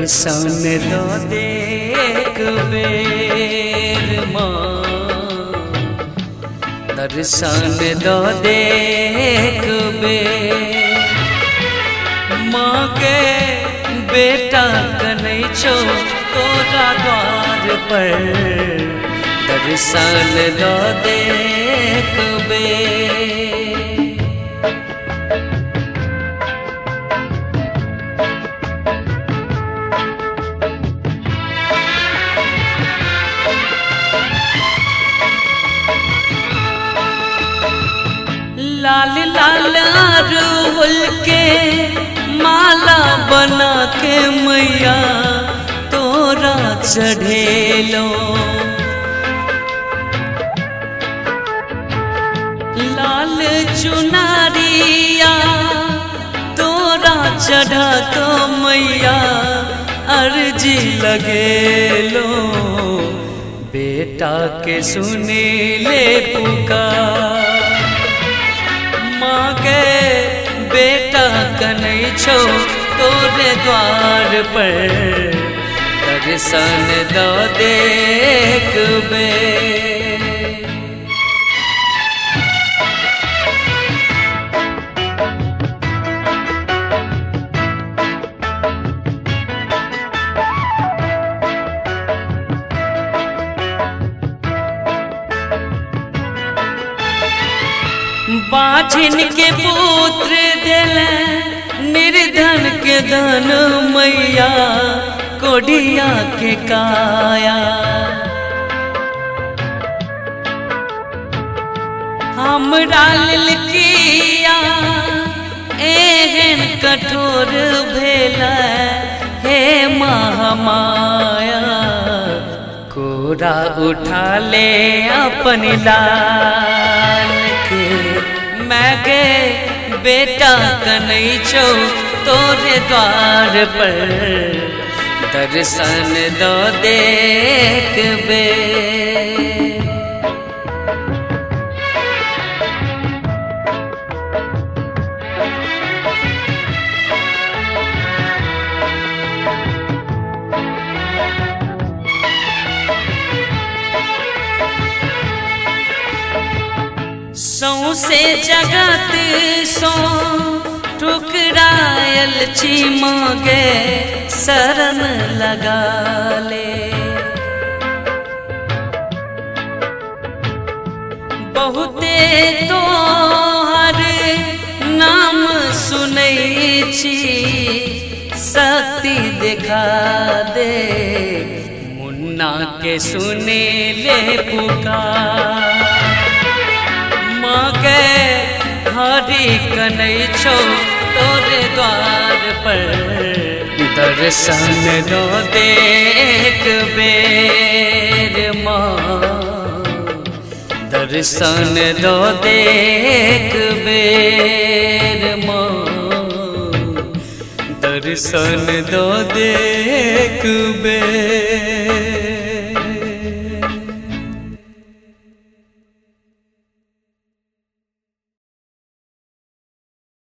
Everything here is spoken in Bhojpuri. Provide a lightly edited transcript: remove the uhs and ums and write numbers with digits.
दर्शन दो देख बेर माँ, दर्शन दो देख बेर माँ के बेटा कनै छो तोरा द्वार पर, दर्शन दो देख बेर। लाल लाल अरहुल के माला बना के मैया तोरा चढ़ेलो, लाल चुनरिया तोरा चढ़ा तो मैया अर्जी लगेलो, बेटा के सुने ले पुकार। माँ के बेटा कनै छो तोरे द्वार पर, दर्शन दो देख बेर। बाझिन के पुत्र दिले निर्धन के धन मैया कोढ़िया के काया, हमरा ललकिया एहन कठोर भेल हे महामाया, कोरा उठा ले अपन लाल के, मैं के बेटा कनै छो तोरे द्वार पर, दर्शन दो देख बेर। सौंसे जगत सो ठुकरायल छी मांगे शरण लगा ले, बहुते तोहर नाम सुनै छी, शक्ति दिखा दे मुन्ना के सुने ले पुकार। माँ के हरि कनै छो तोरे द्वार पर, दर्शन दो देख बेर माँ, दर्शन दो देख बेर माँ, दर्शन दो देख बेर।